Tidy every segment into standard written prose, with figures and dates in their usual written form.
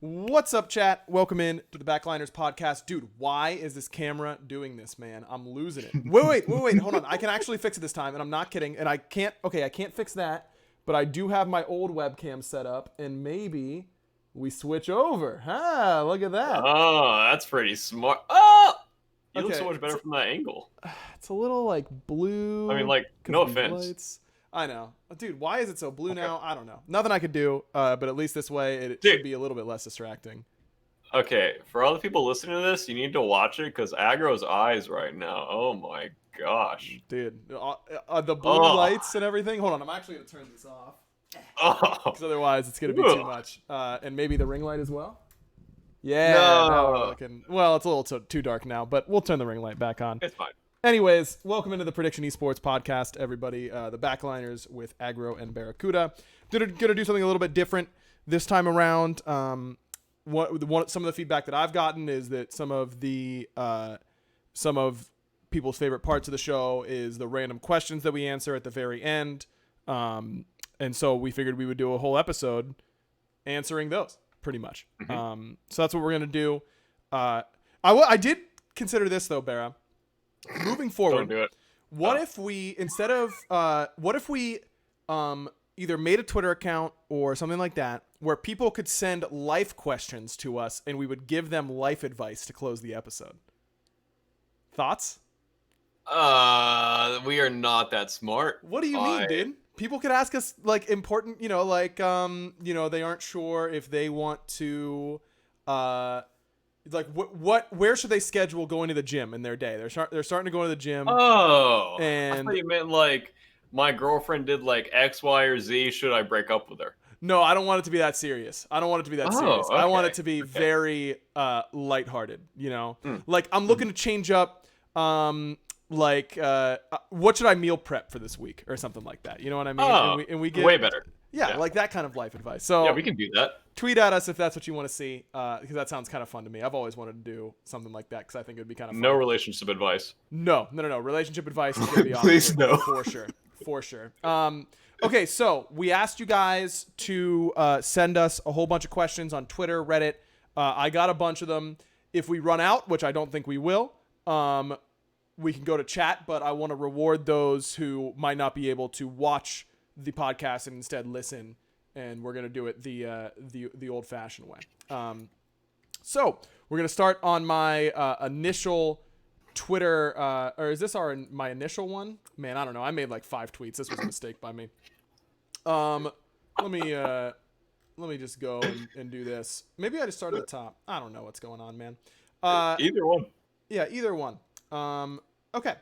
What's up, chat? Welcome in to the Backliners podcast. Dude, why is this camera doing this, man? I'm losing it. Wait, hold on. I can actually fix it this time, and I'm not kidding. And I can't fix that, but I do have my old webcam set up, and maybe we switch over. Look at that. Oh, that's pretty smart. Oh! You look Okay, so much better from that angle. It's a little, like, blue. I mean, like, 'cause no of these offense. lights. I know. Dude, why is it so blue now? I don't know. Nothing I could do, but at least this way it Dude. should be a little bit less distracting. Okay, for all the people listening to this, you need to watch it because Aggro's eyes right now. Oh my gosh. Dude, the blue lights and everything. Hold on, I'm actually going to turn this off. Oh. Because otherwise it's going to be too much. And maybe the ring light as well? Yeah. No. Now we're looking. Well, it's a little too dark now, but we'll turn the ring light back on. It's fine. Anyways, welcome into the Prediction Esports podcast, everybody. The Backliners with Aggro and BaRRaCCuDDa. Gonna do something a little bit different this time around. Some of the feedback that I've gotten is that some of people's favorite parts of the show is the random questions that we answer at the very end. And so we figured we would do a whole episode answering those, pretty much. Mm-hmm. So that's what we're gonna do. I did consider this though, Barra. Moving forward, Don't do it. what if we either made a Twitter account or something like that where people could send life questions to us and we would give them life advice to close the episode? Thoughts? We are not that smart. What do you mean, dude? People could ask us like important, they aren't sure if they want to where should they schedule going to the gym in their day? They're starting to go to the gym. Oh, and I thought you meant like my girlfriend did like X, Y, or Z. Should I break up with her? No, I don't want it to be that serious. I want it to be very lighthearted, Like I'm looking to change up what should I meal prep for this week or something like that. You know what I mean? Oh, and we get way better. Yeah, like that kind of life advice. So yeah, we can do that. Tweet at us if that's what you want to see, because that sounds kind of fun to me. I've always wanted to do something like that because I think it would be kind of fun. No relationship advice. No. Relationship advice is going to be awesome. Please no. For sure. Okay, so we asked you guys to send us a whole bunch of questions on Twitter, Reddit. I got a bunch of them. If we run out, which I don't think we will, we can go to chat, but I want to reward those who might not be able to watch the podcast and instead listen, and we're going to do it the old-fashioned way. So we're going to start on my initial Twitter, or is this my initial one? Man, I don't know. I made like 5 tweets. This was a mistake by me. Let me just go and do this. Maybe I just start at the top. I don't know what's going on, man. Either one. Yeah, either one. Okay.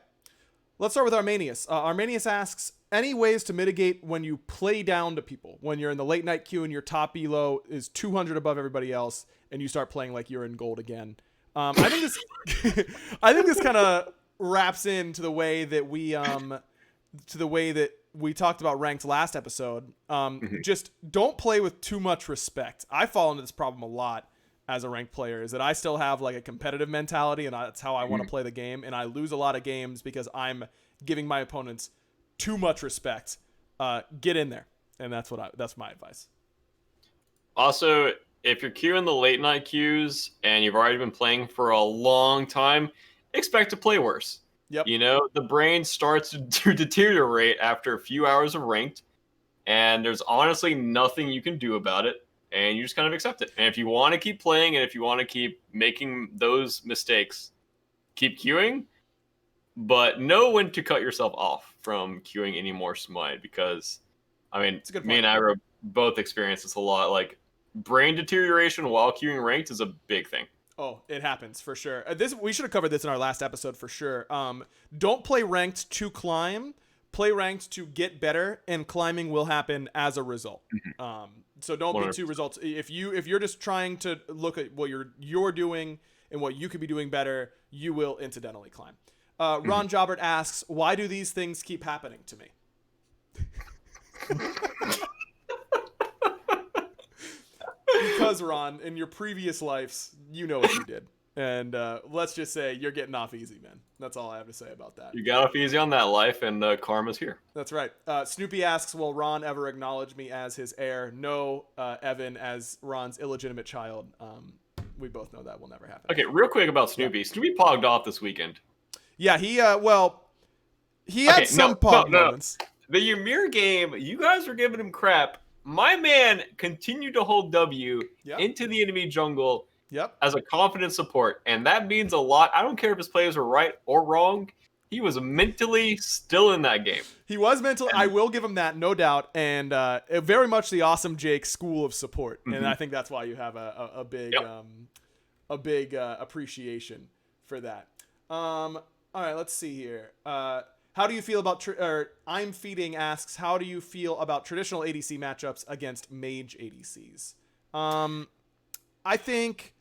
Let's start with Armanius. Armanius asks, any ways to mitigate when you play down to people? When you're in the late night queue and your top elo is 200 above everybody else and you start playing like you're in gold again. I think this kind of wraps into the way that we talked about ranked last episode. Just don't play with too much respect. I fall into this problem a lot as a ranked player, is that I still have like a competitive mentality, and that's how I want to play the game, and I lose a lot of games because I'm giving my opponents too much respect. Get in there, and that's my advice. Also, if you're queuing the late night queues and you've already been playing for a long time, expect to play worse. Yep. The brain starts to deteriorate after a few hours of ranked, and there's honestly nothing you can do about it, and you just kind of accept it. And if you want to keep playing and if you want to keep making those mistakes, keep queuing, but know when to cut yourself off from queuing any more Smite, because, I mean, me and Ira both experience this a lot. Like, brain deterioration while queuing ranked is a big thing. Oh, it happens for sure. We should have covered this in our last episode for sure. Don't play ranked to climb. Play ranked to get better, and climbing will happen as a result. So don't 100%. Be too results. If you're just trying to look at what you're doing and what you could be doing better, you will incidentally climb. Ron Jobert asks, why do these things keep happening to me? Because, Ron, in your previous lives, you know what you did. And let's just say you're getting off easy, man. That's all I have to say about that. You got off easy on that life, and karma's here. That's right. Snoopy asks, will Ron ever acknowledge me as his heir? No, Evan, as Ron's illegitimate child. We both know that will never happen. Okay, real quick about Snoopy. Yeah. Snoopy pogged off this weekend. Yeah, he had some pog moments. The Ymir game, you guys were giving him crap. My man continued to hold W into the enemy jungle as a confident support, and that means a lot. I don't care if his plays were right or wrong. He was mentally still in that game. He was mentally. I will give him that, no doubt, and very much the awesome Jake school of support, and I think that's why you have a big appreciation for that. All right, let's see here. How do you feel about I'm Feeding asks, how do you feel about traditional ADC matchups against mage ADCs? I think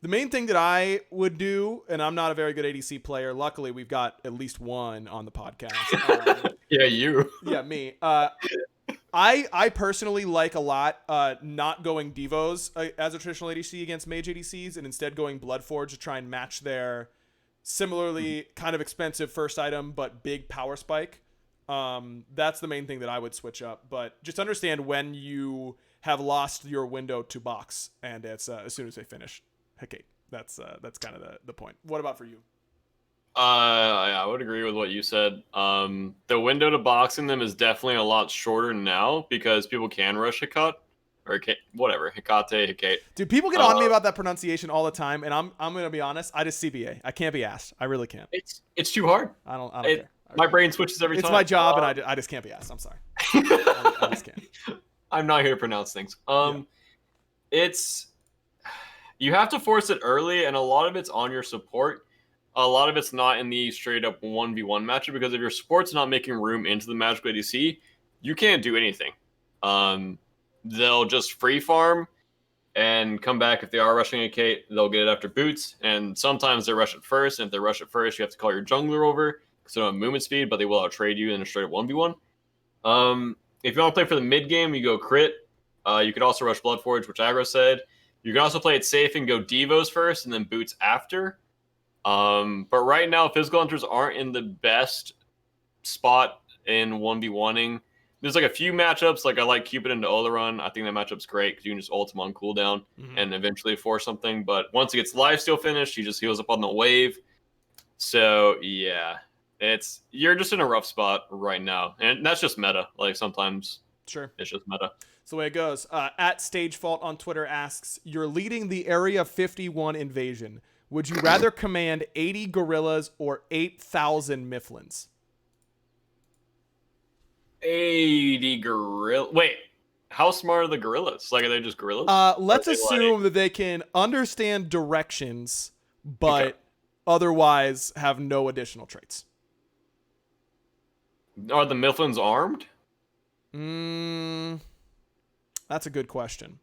the main thing that I would do, and I'm not a very good ADC player. Luckily, we've got at least one on the podcast. Yeah, you. Yeah, me. I personally like a lot not going Devos as a traditional ADC against mage ADCs, and instead going Bloodforge to try and match their similarly kind of expensive first item but big power spike. That's the main thing that I would switch up, but just understand when you have lost your window to box, and it's as soon as they finish Hecate. That's kind of the point. What about for you? I would agree with what you said. The window to boxing them is definitely a lot shorter now because people can rush Hecate. Or whatever, Hecate. Dude, people get on me about that pronunciation all the time, and I'm gonna be honest. I just CBA. I can't be asked. I really can't. It's too hard. I don't care. My brain switches every time. It's my job, and I just can't be asked. I'm sorry. I just can't. I'm not here to pronounce things. It's you have to force it early, and a lot of it's on your support. A lot of it's not in the straight up 1v1 matchup because if your support's not making room into the magical ADC, you can't do anything. They'll just free farm and come back. If they are rushing a Kate, they'll get it after boots. And sometimes they rush it first. And if they rush it first, you have to call your jungler over because they don't have movement speed, but they will out-trade you in a straight 1v1. If you want to play for the mid game, you go crit. You could also rush Bloodforge, which Aggro said. You can also play it safe and go Devos first and then boots after. But right now, physical hunters aren't in the best spot in 1v1ing. There's like a few matchups, like I like Cupid into Oleron. I think that matchup's great because you can just ult him on cooldown and eventually force something. But once he gets lifesteal finished, he just heals up on the wave. So yeah, you're just in a rough spot right now, and that's just meta. Like sometimes, sure, it's just meta. That's the way it goes. At StageFault on Twitter asks, "You're leading the Area 51 invasion. Would you rather command 80 gorillas or 8,000 Mifflins?" 80 gorilla. Wait, how smart are the gorillas? Like, are they just gorillas? Let's assume that they can understand directions, but otherwise have no additional traits. Are the Mifflins armed? That's a good question.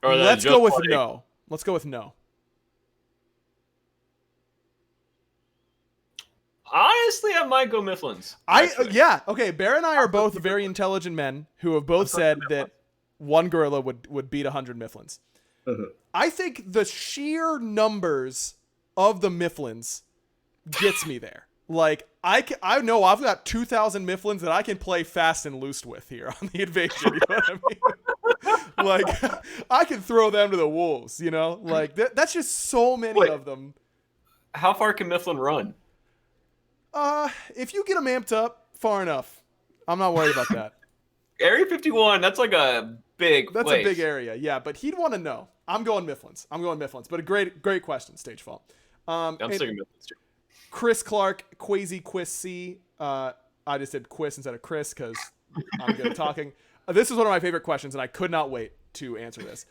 Let's go with no. Let's go with no. Honestly, I might go Mifflins. Okay. Bear and I are both very intelligent men who have both said that one gorilla would beat 100 Mifflins. I think the sheer numbers of the Mifflins gets me there. Like I know I've got 2,000 Mifflins that I can play fast and loose with here on the invasion. You know what I mean? Like I can throw them to the wolves. You know, like that's just so many of them. How far can Mifflin run? If you get them amped up far enough, I'm not worried about that. Area 51, that's like a big That's place. a big area, yeah, but he'd want to know. I'm going Mifflins, but a great question, StageFault. I'm sick of Mifflins too. Chris Clark, Quasi Quiz C. I just did Quiz instead of Chris because I'm good at talking. This is one of my favorite questions, and I could not wait to answer this.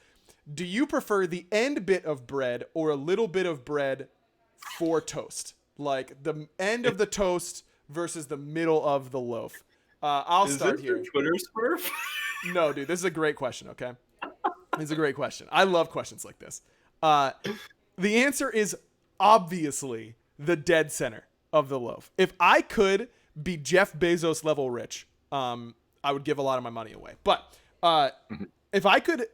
Do you prefer the end bit of bread or a little bit of bread for toast? Like the end of the toast versus the middle of the loaf. I'll start here. Is this your Twitter smurf? No, dude, this is a great question, okay? This is a great question. I love questions like this. The answer is obviously the dead center of the loaf. If I could be Jeff Bezos level rich, I would give a lot of my money away. But if I could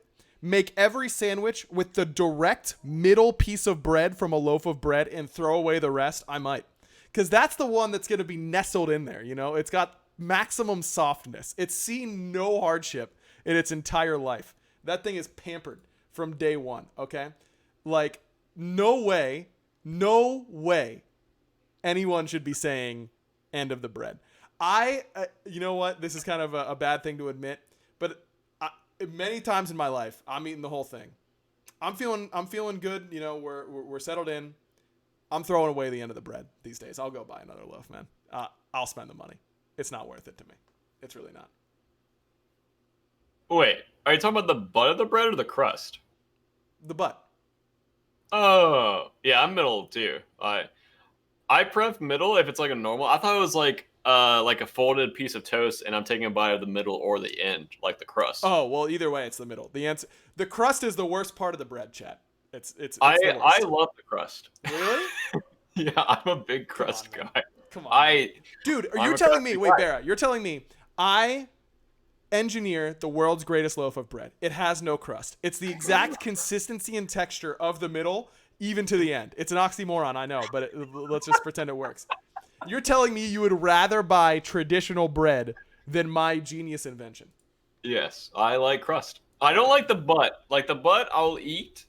make every sandwich with the direct middle piece of bread from a loaf of bread and throw away the rest, I might. Because that's the one that's going to be nestled in there, you know? It's got maximum softness. It's seen no hardship in its entire life. That thing is pampered from day one, okay? Like, no way anyone should be saying end of the bread. You know what? This is kind of a bad thing to admit, but many times in my life, I'm eating the whole thing. I'm feeling good. You know, we're settled in. I'm throwing away the end of the bread these days. I'll go buy another loaf, man. I'll spend the money. It's not worth it to me. It's really not. Wait, are you talking about the butt of the bread or the crust? The butt. Oh, yeah, I'm middle too. I pref middle if it's like a normal. I thought it was like a folded piece of toast, and I'm taking a bite of the middle or the end, like the crust. Oh well, either way, it's the middle. The crust is the worst part of the bread, chat. It's I the worst. love the crust. Really? Yeah, I'm a big crust guy. Come on, dude. Are you telling me? Wait, BaRRa, you're telling me I engineer the world's greatest loaf of bread. It has no crust. It's the exact consistency and texture of the middle, even to the end. It's an oxymoron, I know, but let's just pretend it works. You're telling me you would rather buy traditional bread than my genius invention? Yes, I like crust. I don't like the butt. Like the butt, I'll eat.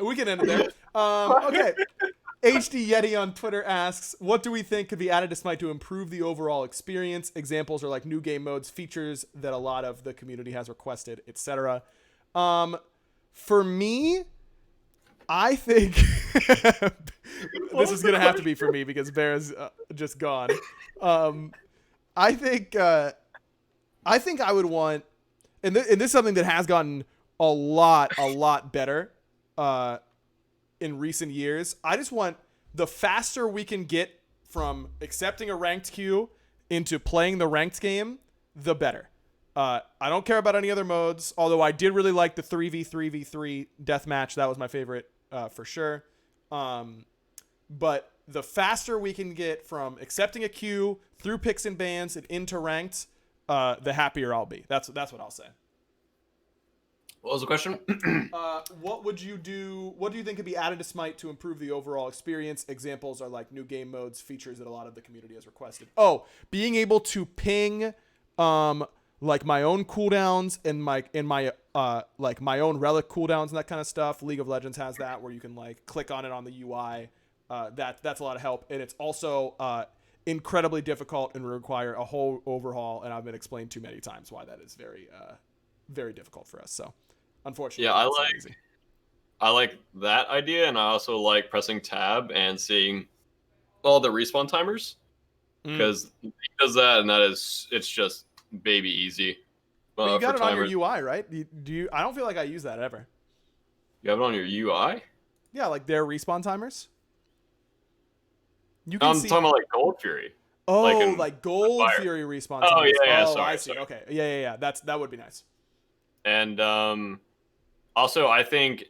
We can end it there. Okay. HD Yeti on Twitter asks, what do we think could be added to Smite to improve the overall experience? Examples are like new game modes, features that a lot of the community has requested, etc. For me, I think this is going to have to be for me because BaRRa's just gone. I think I would want, and this is something that has gotten a lot better in recent years. I just want the faster we can get from accepting a ranked queue into playing the ranked game, the better. I don't care about any other modes, although I did really like the 3v3v3 deathmatch. That was my favorite for sure. But the faster we can get from accepting a queue through picks and bans and into ranked, the happier I'll be. That's what I'll say. What was the question? What would you do? What do you think could be added to Smite to improve the overall experience? Examples are like new game modes, features that a lot of the community has requested. Oh, being able to ping, like my own cooldowns and my like my own relic cooldowns and that kind of stuff. League of Legends has that where you can like click on it on the UI. That's a lot of help, and it's also incredibly difficult and require a whole overhaul. And I've been explained too many times why that is very difficult for us. So. Unfortunately, yeah, I like that idea, and I also like pressing tab and seeing all the respawn timers because it does that, and it's just baby easy. But you got it on your UI, right? Do you? I don't feel like I use that ever. You have it on your UI? Yeah, like their respawn timers. You can I'm talking about like Gold Fury. Oh, like Gold Fury respawn timers. Oh yeah, oh, sorry, I see. Sorry. Okay, yeah. That would be nice. And also, I think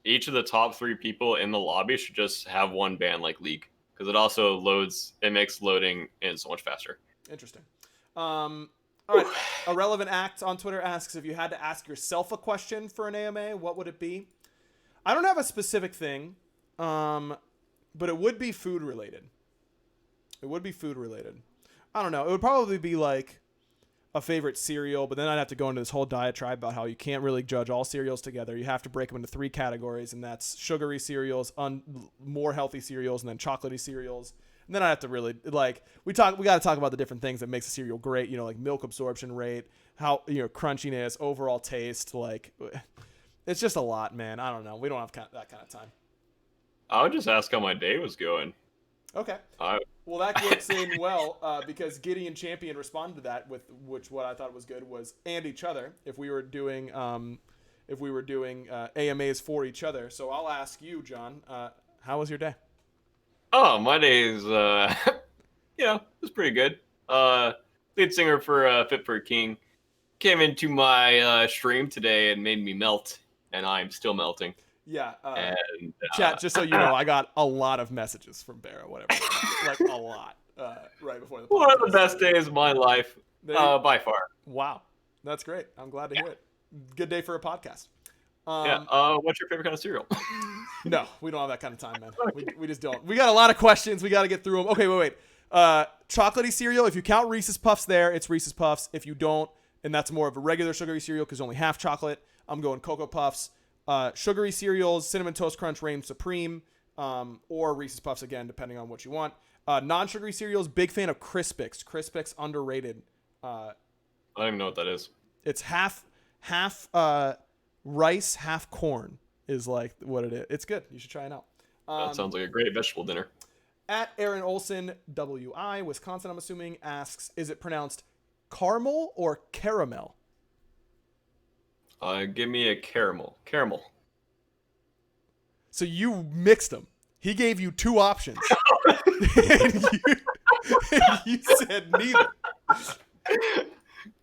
each of the top 3 people in the lobby should just have one ban like League, because it also makes loading in so much faster. Interesting. All right. Irrelevant Act on Twitter asks, if you had to ask yourself a question for an AMA, what would it be? I don't have a specific thing, but it would be food related. I don't know. It would probably be like a favorite cereal, but then I'd have to go into this whole diatribe about how you can't really judge all cereals together. You have to break them into 3 categories, and that's sugary cereals, more healthy cereals, and then chocolatey cereals. And then I have to really we got to talk about the different things that makes a cereal great, like milk absorption rate, how, crunchiness, overall taste, it's just a lot, man. I don't know. We don't have that kind of time. I would just ask how my day was going. Okay. Well, that works in well because Gideon Champion responded to that with what I thought was good was and each other if we were doing AMAs for each other. So I'll ask you, John, how was your day? Oh, my day is it was pretty good. Lead singer for Fit for a King came into my stream today and made me melt, and I'm still melting. Yeah. Chat, just so you know, I got a lot of messages from BaRRa, whatever. Like a lot. Right before the podcast. One of the best days of my life, by far. Wow. That's great. I'm glad to hear it. Good day for a podcast. What's your favorite kind of cereal? No, we don't have that kind of time, man. We just don't. We got a lot of questions. We got to get through them. Okay, wait. Chocolatey cereal. If you count Reese's Puffs there, it's Reese's Puffs. If you don't, and that's more of a regular sugary cereal because only half chocolate, I'm going Cocoa Puffs. Sugary cereals, Cinnamon Toast Crunch reigns supreme, or Reese's Puffs again, depending on what you want. Non-sugary cereals, big fan of Crispix. Crispix underrated. I don't even know what that is. It's half rice, half corn is like what it is. It's good. You should try it out. That sounds like a great vegetable dinner. At Aaron Olson, WI, Wisconsin, I'm assuming, asks, is it pronounced caramel or caramel? Give me a caramel. Caramel. So you mixed them. He gave you two options. and you said neither.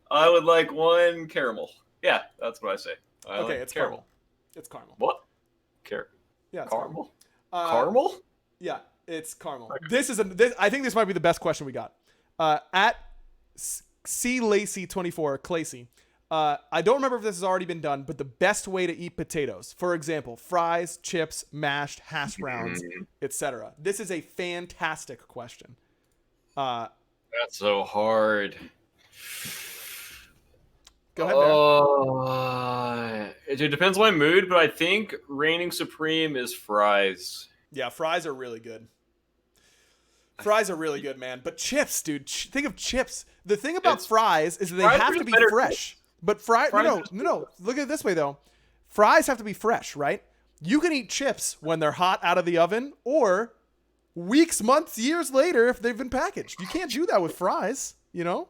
I would like one caramel. Yeah, that's what I say. It's caramel. It's caramel. What? Yeah, it's caramel. Caramel? Yeah, it's caramel. Okay. I think this might be the best question we got. At C Lacey 24, Clacy. I don't remember if this has already been done, but the best way to eat potatoes, for example, fries, chips, mashed, hash browns, etc. This is a fantastic question. That's so hard. Go ahead, it depends on my mood, but I think reigning supreme is fries. Yeah, fries are really good. Fries are really good, man. But chips, dude. Think of chips. The thing about fries is that they have to be fresh. But no. Look at it this way, though. Fries have to be fresh, right? You can eat chips when they're hot out of the oven or weeks, months, years later if they've been packaged. You can't do that with fries, you know?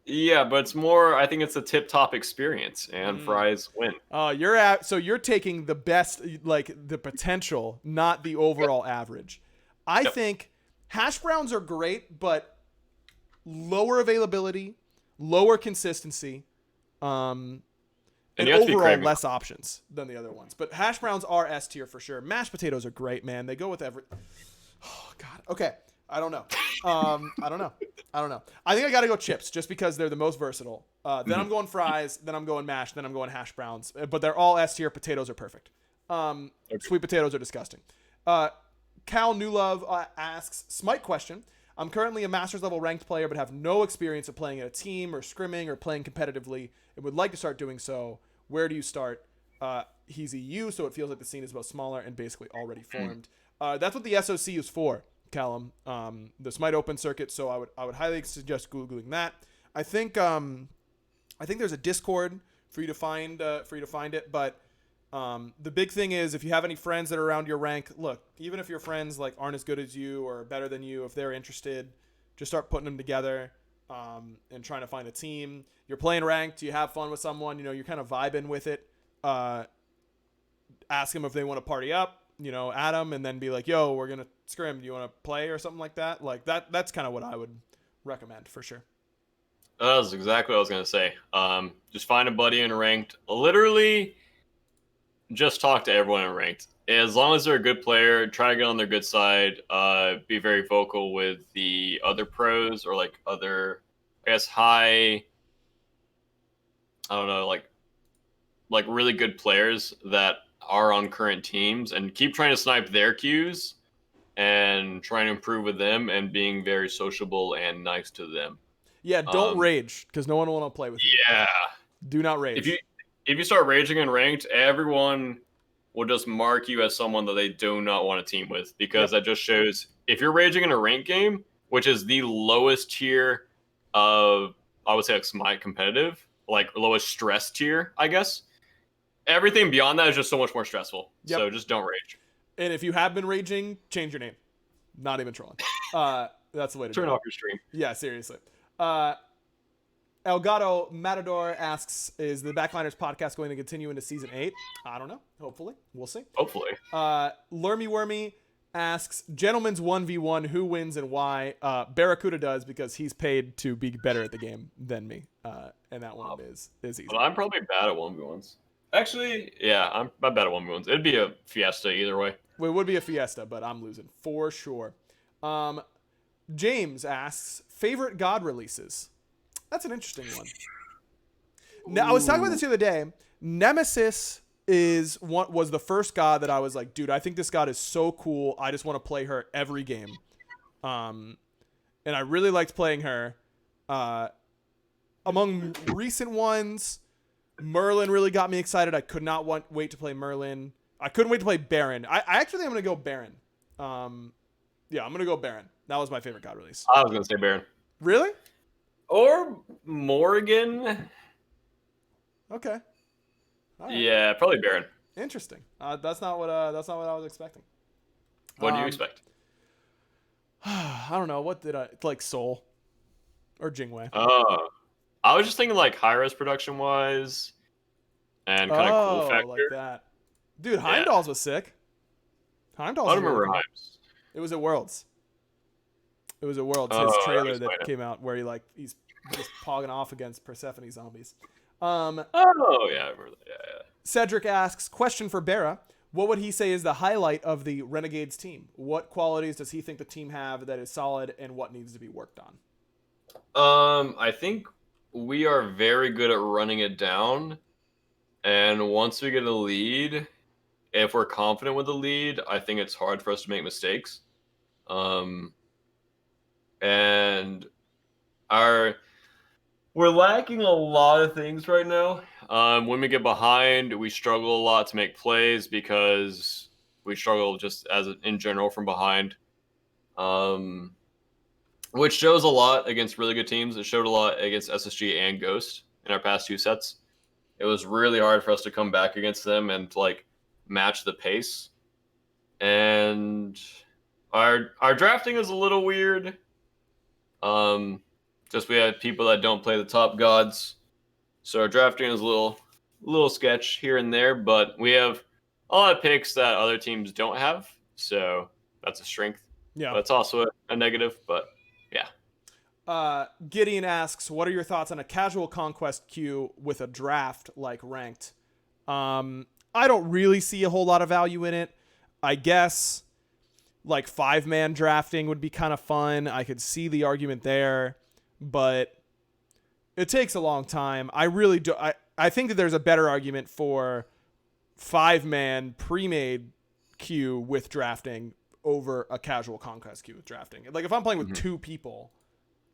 Yeah, but it's more, I think it's a tip-top experience, and fries win. So you're taking the best, like the potential, not the overall average. I think hash browns are great, but lower availability, lower consistency, and overall less options than the other ones. But hash browns are S tier for sure. Mashed potatoes are great, man. They go with every. Oh God. Okay. I don't know. I don't know. I think I got to go chips just because they're the most versatile. Then I'm going fries. Then I'm going mashed. Then I'm going hash browns. But they're all S tier. Potatoes are perfect. Sweet potatoes are disgusting. Cal Newlove asks, Smite question. I'm currently a master's level ranked player, but have no experience of playing in a team or scrimming or playing competitively and would like to start doing so. Where do you start? He's EU, so it feels like the scene is both smaller and basically already formed. That's what the SOC is for, Callum. The Smite Open circuit. So I would highly suggest Googling that. I think there's a Discord for you to find it, but the big thing is if you have any friends that are around your rank, look, even if your friends like aren't as good as you or better than you, if they're interested, just start putting them together and trying to find a team. You're playing ranked, you have fun with someone, you're kind of vibing with it. Ask them if they want to party up, add them and then be like, yo, we're going to scrim. Do you want to play or something like that? Like that's kind of what I would recommend for sure. That was exactly what I was going to say. Just find a buddy in ranked. Literally just talk to everyone in ranked. As long as they're a good player, try to get on their good side. Be very vocal with the other pros or like other, I guess, like really good players that are on current teams and keep trying to snipe their queues and trying to improve with them and being very sociable and nice to them. Yeah, don't rage because no one will want to play with you. Yeah. Do not rage. If you start raging in ranked, everyone will just mark you as someone that they do not want to team with because that just shows if you're raging in a ranked game, which is the lowest tier of, I would say, like Smite competitive, like lowest stress tier, I guess. Everything beyond that is just so much more stressful. Yep. So just don't rage. And if you have been raging, change your name. Not even trolling. That's the way to turn off your stream. Yeah, seriously. Elgato Matador asks, is the Backliners podcast going to continue into season 8? I don't know. Hopefully. We'll see. Hopefully. Lurmy Wormy asks, gentlemen's 1v1, who wins and why? BaRRaCCuDDa does because he's paid to be better at the game than me. And that one is easy. Well, I'm probably bad at 1v1s. Actually, yeah, I'm bad at 1v1s. It'd be a fiesta either way. Well, it would be a fiesta, but I'm losing for sure. James asks, favorite God releases? That's an interesting one. Now, I was talking about this the other day. Nemesis was the first god that I was like, dude, I think this god is so cool. I just want to play her every game. And I really liked playing her. Among recent ones, Merlin really got me excited. I could not wait to play Merlin. I couldn't wait to play Baron. I actually think I'm going to go Baron. Yeah, I'm going to go Baron. That was my favorite god release. I was going to say Baron. Really? Or Morrigan. Okay. All right. Yeah, probably Baron. Interesting. That's not what I was expecting. What do you expect? I don't know. What did I like? Soul or Jingwei? I was just thinking like Hi-Rez production wise, and kind of cool factor. Like that. Dude, Heimdall's was sick. Heimdall's. I don't remember Heims. It was at Worlds. His trailer that came out where he's just pogging off against Persephone zombies. Oh yeah, I remember that. Yeah. Cedric asks, question for BaRRa. What would he say is the highlight of the Renegades team? What qualities does he think the team have that is solid, and what needs to be worked on? I think we are very good at running it down, and once we get a lead, if we're confident with the lead, I think it's hard for us to make mistakes. And we're lacking a lot of things right now. When we get behind, we struggle a lot to make plays because we struggle just in general from behind. Which shows a lot against really good teams. It showed a lot against SSG and Ghost in our past 2 sets. It was really hard for us to come back against them and match the pace. And our drafting is a little weird. Just we have people that don't play the top gods, so our drafting is a little sketch here and there. But we have a lot of picks that other teams don't have, so that's a strength. Yeah, but it's also a negative. But yeah. Gideon asks, "What are your thoughts on a casual conquest queue with a draft like ranked?" I don't really see a whole lot of value in it. I guess 5-man drafting would be kind of fun. I could see the argument there, but it takes a long time. I really do. I think that there's a better argument for 5-man pre-made queue with drafting over a casual conquest queue with drafting. If I'm playing with 2 people,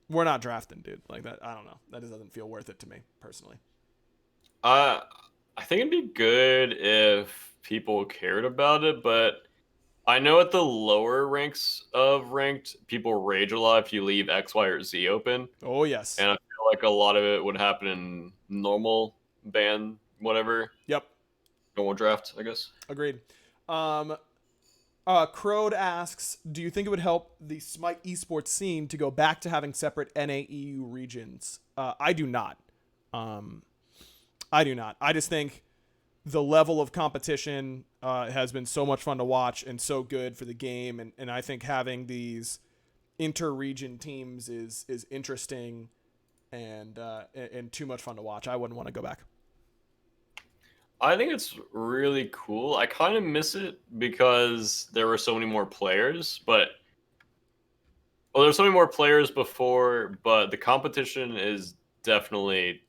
we're not drafting, dude. That, I don't know. That just doesn't feel worth it to me personally. I think it'd be good if people cared about it, but I know at the lower ranks of ranked, people rage a lot if you leave X, Y, or Z open. Oh, yes. And I feel like a lot of it would happen in normal ban, whatever. Yep. Normal draft, I guess. Agreed. Crowd asks, do you think it would help the Smite esports scene to go back to having separate NAEU regions? I do not. I just think the level of competition has been so much fun to watch and so good for the game. And I think having these inter-region teams is interesting and too much fun to watch. I wouldn't want to go back. I think it's really cool. I kind of miss it because there were so many more players, there's so many more players before, but the competition is definitely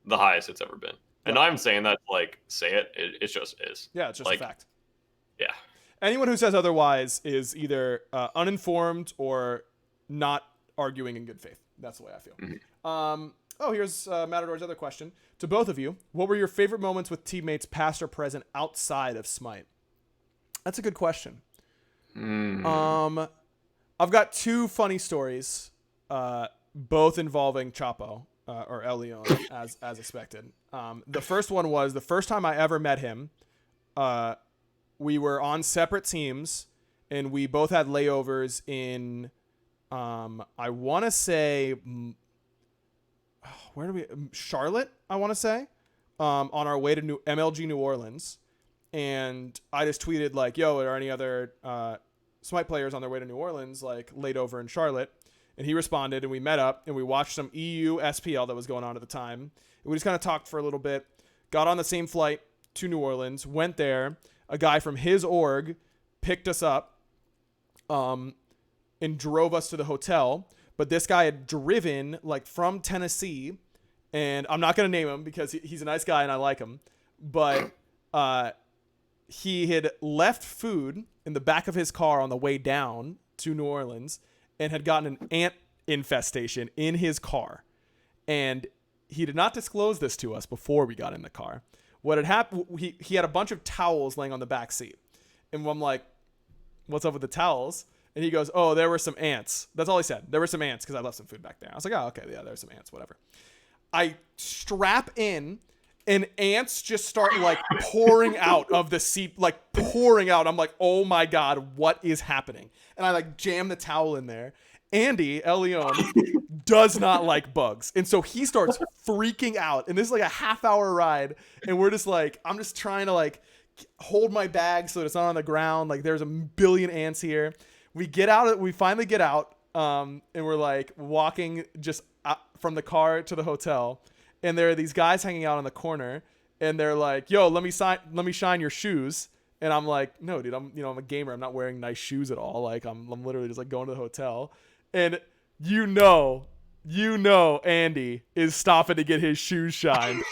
the highest it's ever been. And I'm saying that say it. It just is. Yeah, it's just a fact. Yeah. Anyone who says otherwise is either uninformed or not arguing in good faith. That's the way I feel. Mm-hmm. Here's Matador's other question. To both of you, what were your favorite moments with teammates past or present outside of Smite? That's a good question. I've got 2 funny stories, both involving Chapo. Or El Leon, as expected. The first one was the first time I ever met him. We were on separate teams, and we both had layovers in, I want to say, Charlotte, I want to say, on our way to MLG New Orleans. And I just tweeted, yo, are there any other Smite players on their way to New Orleans, laid over in Charlotte? And he responded, and we met up, and we watched some EU SPL that was going on at the time. And we just kind of talked for a little bit, got on the same flight to New Orleans, went there. A guy from his org picked us up and drove us to the hotel. But this guy had driven, from Tennessee and I'm not going to name him because he's a nice guy and I like him, but he had left food in the back of his car on the way down to New Orleans and had gotten an ant infestation in his car. And he did not disclose this to us before we got in the car. What had happened, he had a bunch of towels laying on the back seat. And I'm like, what's up with the towels? And he goes, oh, there were some ants. That's all he said. There were some ants because I left some food back there. I was like, oh, okay, yeah, there's some ants, whatever. I strap in, and ants just start like pouring out of the seat, like pouring out. I'm like, oh my God, what is happening? And I like jam the towel in there. Andy, El Leon, does not like bugs. And so he starts freaking out. And this is like a half-hour ride. And we're just like, I'm just trying to like hold my bag so that it's not on the ground. Like there's a billion ants here. We finally get out. And we're like walking just from the car to the hotel. And there are these guys hanging out on the corner. And they're like, yo, let me shine your shoes. And I'm like, no, dude, I'm a gamer. I'm not wearing nice shoes at all. Like I'm literally just like going to the hotel. And you know, Andy is stopping to get his shoes shined.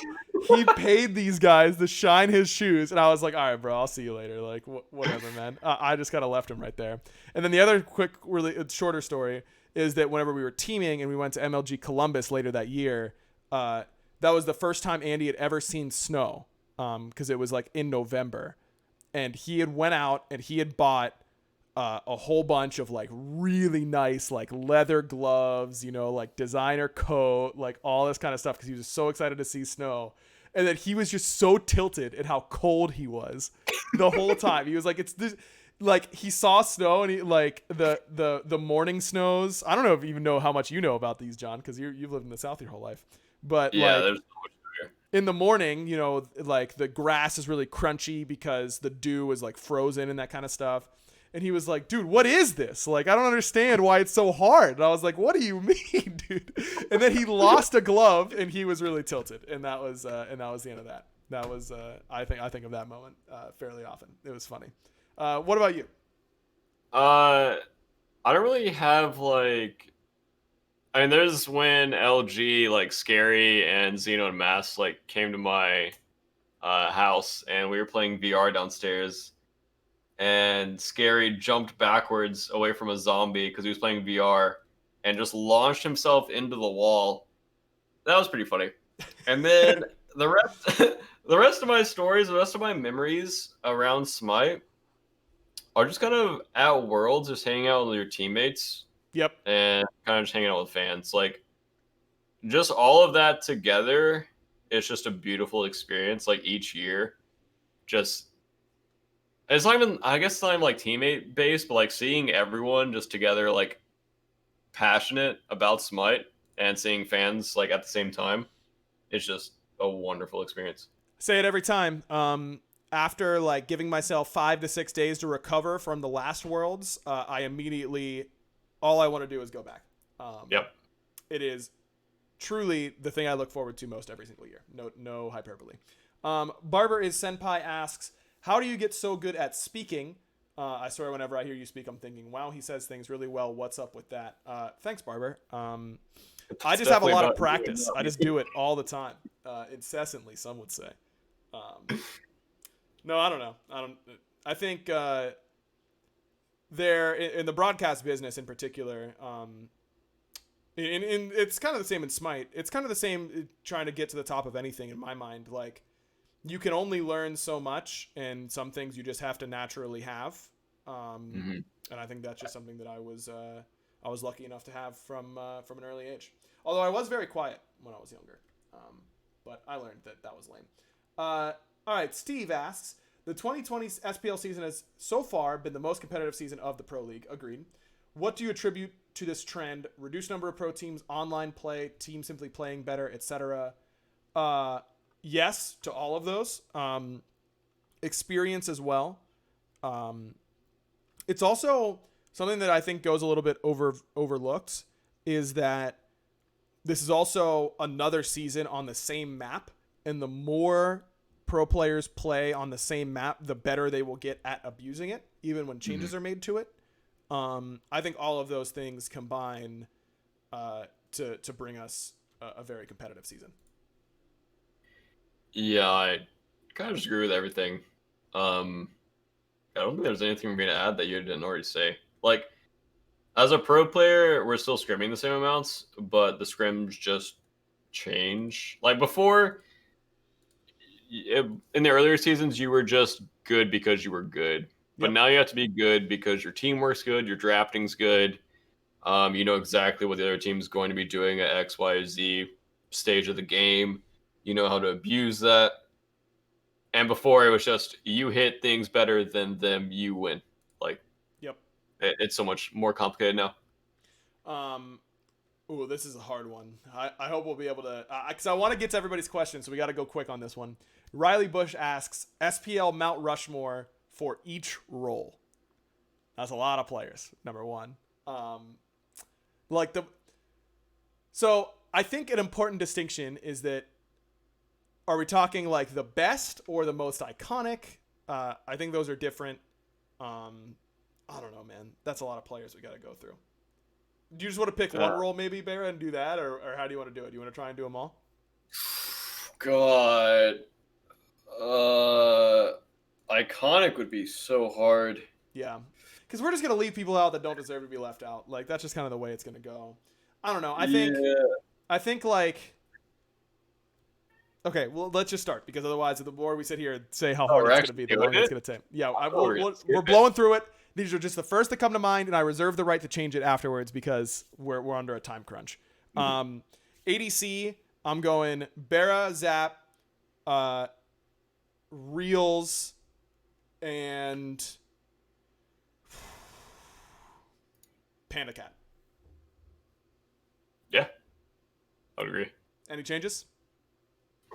He paid these guys to shine his shoes. And I was like, all right, bro, I'll see you later. Like, whatever, man. I just kind of left him right there. And then the other quick, really shorter story is that whenever we were teaming and we went to MLG Columbus later that year, that was the first time Andy had ever seen snow, because it was like in November. And he had went out and he had bought a whole bunch of like really nice like leather gloves, like designer coat, like all this kind of stuff because he was just so excited to see snow. And then he was just so tilted at how cold he was the whole time. He was like, it's this, like he saw snow and he like the morning snows. I don't know if you even know how much you know about these, John, because you've lived in the South your whole life. But yeah, like, there's so much here. In the morning, like the grass is really crunchy because the dew is like frozen and that kind of stuff. And he was like, dude, what is this? Like, I don't understand why it's so hard. And I was like, what do you mean, dude? And then he lost a glove and he was really tilted. And that was the end of that. That was, I think of that moment fairly often. It was funny. What about you? I don't really have like, I mean, there's when LG, like Scary and Xeno and Mass like came to my house and we were playing VR downstairs. And Scary jumped backwards away from a zombie because he was playing VR and just launched himself into the wall. That was pretty funny. And then the rest of my stories, the rest of my memories around Smite are just kind of at Worlds, just hanging out with your teammates. Yep. And kind of just hanging out with fans. Like, just all of that together, it's just a beautiful experience. Like, each year, just... It's not even, I guess it's not even like teammate based, but like seeing everyone just together, like passionate about Smite and seeing fans like at the same time, it's just a wonderful experience. Say it every time. After like giving myself 5 to 6 days to recover from the last Worlds, I immediately, all I want to do is go back. Yep. It is truly the thing I look forward to most every single year. No hyperbole. Barber is Senpai asks, how do you get so good at speaking? I swear whenever I hear you speak, I'm thinking, wow, he says things really well. What's up with that? Thanks, Barber. I just have a lot of practice. I just do it all the time. Incessantly, some would say. No, I don't know. I think there in the broadcast business in particular, it's kind of the same in Smite. It's kind of the same trying to get to the top of anything in my mind. Like, you can only learn so much, and some things you just have to naturally have. And I think that's just something that I was lucky enough to have from an early age. Although I was very quiet when I was younger, but I learned that was lame. All right, Steve asks, the 2020 SPL season has so far been the most competitive season of the Pro League. Agreed. What do you attribute to this trend? Reduced number of pro teams, online play, teams simply playing better, etc. Yes to all of those. Experience as well. It's also something that I think goes a little bit overlooked is that this is also another season on the same map, and the more pro players play on the same map, the better they will get at abusing it, even when changes are made to it. I think all of those things combine to bring us a very competitive season. Yeah, I kind of just agree with everything. Um, I don't think there's anything for me to add that you didn't already say. Like, as a pro player, we're still scrimming the same amounts, but the scrims just change. Like before, in the earlier seasons, you were just good because you were good. But Yep. now you have to be good because your teamwork's good, your drafting's good. You know exactly what the other team's going to be doing at X, Y, or Z stage of the game. You know how to abuse that. And before it was just you hit things better than them, you win. Like Yep. it's so much more complicated now. Um, ooh, this is a hard one. I hope we'll be able to, because I want to get to everybody's questions, so we got to go quick on this one. Riley Bush asks, SPL Mount Rushmore for each role. That's a lot of players, number one. Like the, so I think an important distinction is that, are we talking like the best or the most iconic? I think those are different. I don't know, man. That's a lot of players we got to go through. Do you just want to pick one role, maybe, Barra, and do that, or how do you want to do it? Do you want to try and do them all? God, iconic would be so hard. Yeah, because we're just gonna leave people out that don't deserve to be left out. Like that's just kind of the way it's gonna go. I don't know. I think like. Okay, well, let's just start because otherwise, the more we sit here and say how hard it's going to be, the longer it's going to take. Yeah, we're blowing through it. These are just the first that come to mind, and I reserve the right to change it afterwards because we're under a time crunch. ADC, I'm going BaRRa, Zap, Reels, and Panda Cat. Yeah, I would agree. Any changes?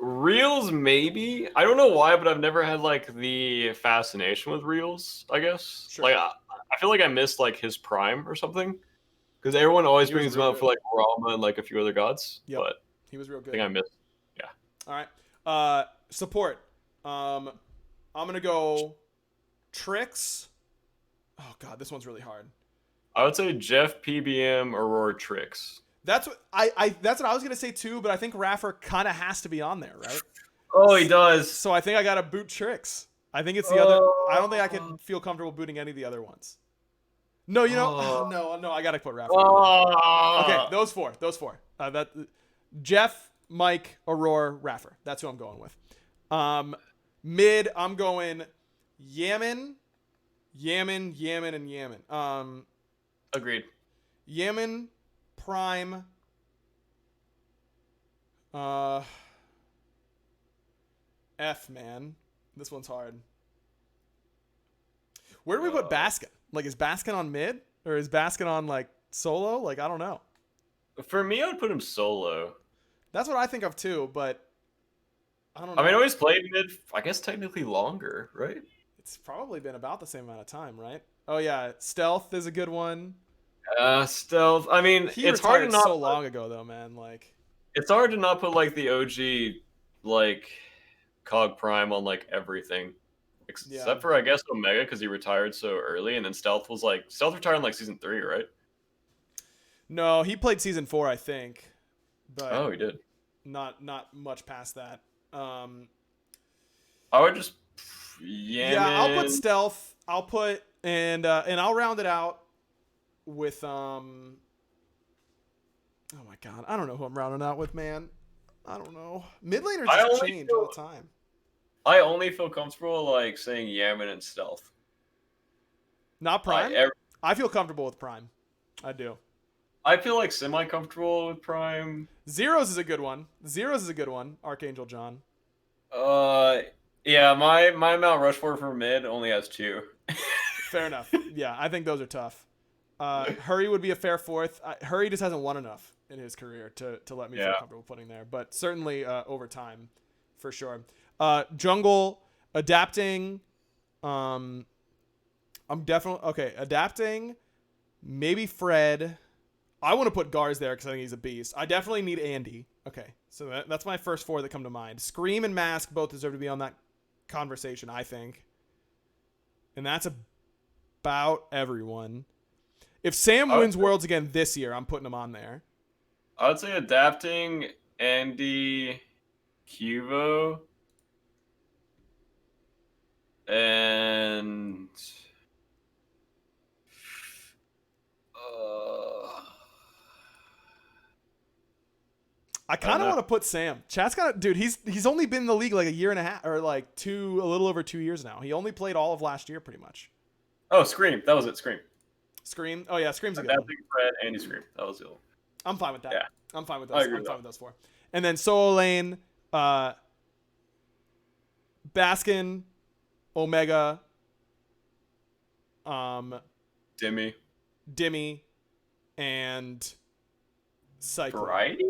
Reels, maybe. I don't know why, but I've never had like the fascination with Reels. I guess. Sure. Like I feel like I missed like his prime or something, because everyone always brings him up for like Rama and like a few other gods. Yep. But he was real good. I think I missed. Yeah. All right. Support. I'm gonna go Tricks. Oh god, this one's really hard. I would say Jeff, PBM, Aurora, Tricks. That's what that's what I was gonna say too, but I think Raffer kind of has to be on there, right? Oh, he does. So I think I gotta boot Tricks. I think it's the other. I don't think I can feel comfortable booting any of the other ones. No, you know, no, I gotta put Raffer. Okay, those four. That Jeff, Mike, Aurora, Raffer. That's who I'm going with. Mid, I'm going Yaman, and Yaman. Agreed. Yaman, Prime. F, man. This one's hard. Where do we put Baskin? Like, is Baskin on mid? Or is Baskin on, like, solo? Like, I don't know. For me, I would put him solo. That's what I think of, too, but I don't know. I mean, I always played mid, I guess technically longer, right? It's probably been about the same amount of time, right? Oh, yeah. Stealth is a good one. Stealth. I mean, It's hard to not so long ago, though, man. Like, it's hard to not put, like, the OG, like, Cog Prime on, like, everything. Except for, I guess, Omega, because he retired so early, and then Stealth retired in, like, Season 3, right? No, he played Season 4, I think. But oh, he did. Not much past that. I would just... Yeah, I'll put Stealth. I'll put... And I'll round it out with... Oh, my God. I don't know who I'm rounding out with, man. I don't know. Mid laners just change all the time. I only feel comfortable like saying Yaman and Stealth. Not Prime? I feel comfortable with Prime. I do. I feel like semi-comfortable with Prime. Zeros is a good one. Archangel John. Yeah, my Mount Rushmore for mid only has 2. Fair enough. Yeah, I think those are tough. Hurry would be a fair fourth. Hurry just hasn't won enough in his career to let me feel comfortable putting there. But certainly over time, for sure. Jungle, adapting. I'm definitely... Okay, adapting. Maybe Fred. I want to put Gars there because I think he's a beast. I definitely need Andy. Okay, so that's my first 4 that come to mind. Scream and Mask both deserve to be on that conversation, I think. And that's about everyone. If Sam wins Worlds again this year, I'm putting him on there. I would say adapting, Andy, Cuvo, And I kind of want to put Sam. Chat's got dude. He's only been in the league like a year and a half, or like a little over 2 years now. He only played all of last year, pretty much. oh, Scream. That was it. Scream. Scream. Oh yeah, Scream's a good Bad one. Big Fred, Andy Scream. That was the one. I'm fine with that. Yeah. I'm fine with I those. agree I'm with fine that. with those four. And then solo lane, Baskin, Omega, Dimmy, and Cyclone. Variety?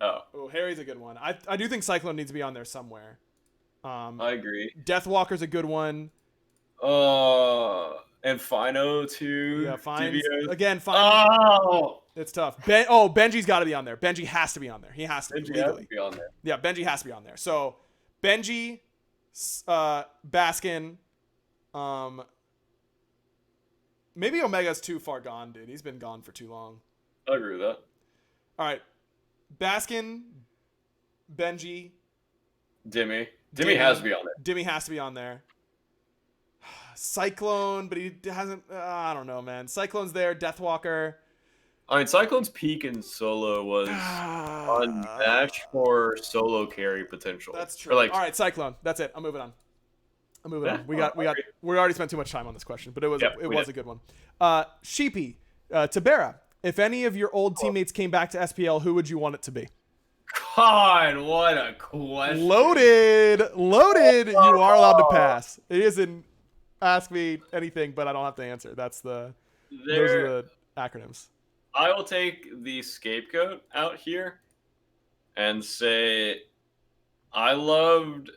Oh, Harry's a good one. I do think Cyclone needs to be on there somewhere. I agree. Deathwalker's a good one. And Fino too. Yeah, fine. DBOs. Again, fine. Oh! It's tough. Benji's got to be on there. Benji has to be on there. He has to be Benji has legally. to be on there. Yeah, Benji has to be on there. So Benji, Baskin, maybe Omega's too far gone, dude. He's been gone for too long. I agree with that. All right, Baskin, Benji, Dimmy has to be on there. Dimmy has to be on there. Cyclone, but he hasn't. I don't know, man. Cyclone's there. Deathwalker. I mean, Cyclone's peak in solo was unmatched for solo carry potential. That's true. Or like, all right, Cyclone. That's it. I'm moving on. Yeah, We already spent too much time on this question, but it was a good one. Sheepy, to BaRRA, if any of your old teammates came back to SPL, who would you want it to be? God, what a question. Loaded. You are allowed to pass. It isn't ask me anything, but I don't have to answer. Those are the acronyms. I will take the scapegoat out here and say I loved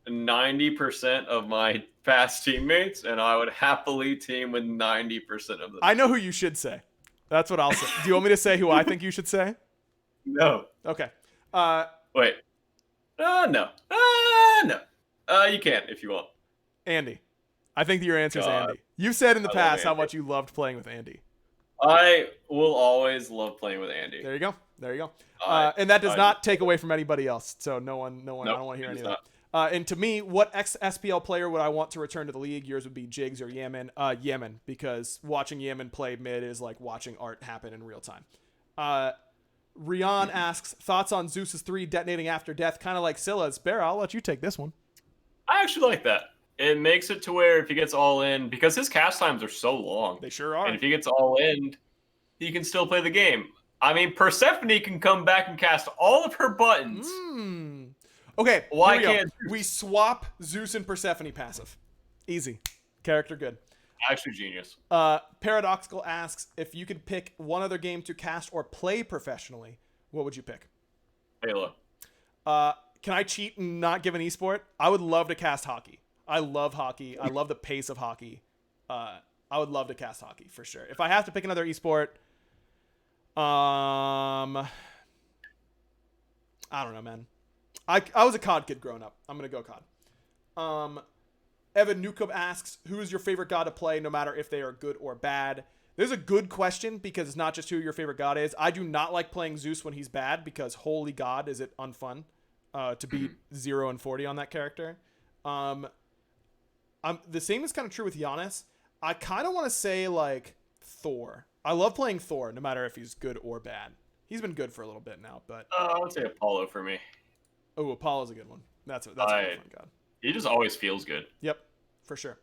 90% of my past teammates, and I would happily team with 90% of them. I know who you should say. That's what I'll say. Do you want me to say who I think you should say? No. Okay. Wait. No. No. You can if you want. Andy. I think that your answer is God. Andy. You've said in the I love past how Andy. much you loved playing with Andy. I will always love playing with Andy. There you go. And that does I- not take away from anybody else. So no one. Nope, I don't want to hear it any of does that. And to me, what ex-SPL player would I want to return to the league? Yours would be Jigs or Yemen. Yemen, because watching Yemen play mid is like watching art happen in real time. Rian asks, thoughts on Zeus's 3 detonating after death, kind of like Scylla's. BaRRA, I'll let you take this one. I actually like that. It makes it to where if he gets all in, because his cast times are so long, They sure are. and if he gets all in, he can still play the game. I mean, Persephone can come back and cast all of her buttons. Okay, Why here we go. can't Zeus? We swap Zeus and Persephone passive. Easy. Character good. Actually, genius. Paradoxical asks, if you could pick one other game to cast or play professionally, what would you pick? Halo. Can I cheat and not give an esport? I would love to cast hockey. I love hockey. I love the pace of hockey. I would love to cast hockey for sure. If I have to pick another esport, I don't know, man. I was a COD kid growing up. I'm gonna go COD. Evan Newcomb asks, who is your favorite god to play, no matter if they are good or bad? There's a good question because it's not just who your favorite god is. I do not like playing Zeus when he's bad because holy god, is it unfun to beat 0 and 40 on that character. The same is kind of true with Giannis. I kind of want to say like Thor. I love playing Thor, no matter if he's good or bad. He's been good for a little bit now, but I would say Apollo for me. oh, Apollo's a good one. That's a really fun god. He just always feels good. Yep, for sure.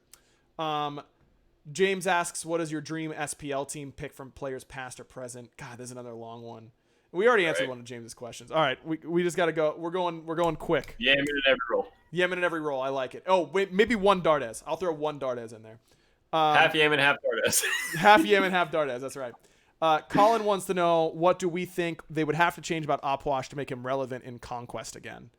James asks, what is your dream SPL team pick from players past or present? God, there's another long one. We already answered one of James's questions. All right, we just got to go. We're going quick. Yeah, in every role. Yemen in every role. I like it. Oh, wait, maybe one Dardes. I'll throw one Dardes in there. Half Yemen, half Dardes. Half Yemen, half Dardes. That's right. Colin wants to know, what do we think they would have to change about Opwash to make him relevant in Conquest again?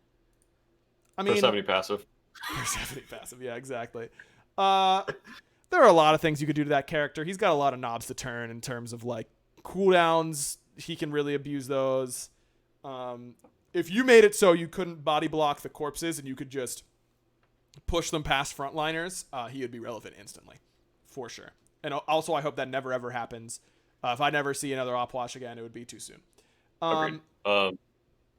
I mean, Persephone passive. Persephone passive. Yeah, exactly. There are a lot of things you could do to that character. He's got a lot of knobs to turn in terms of like cooldowns. He can really abuse those. If you made it so you couldn't body block the corpses and you could just push them past frontliners, he would be relevant instantly, for sure. And also, I hope that never ever happens. If I never see another Opwash again, it would be too soon. Agreed.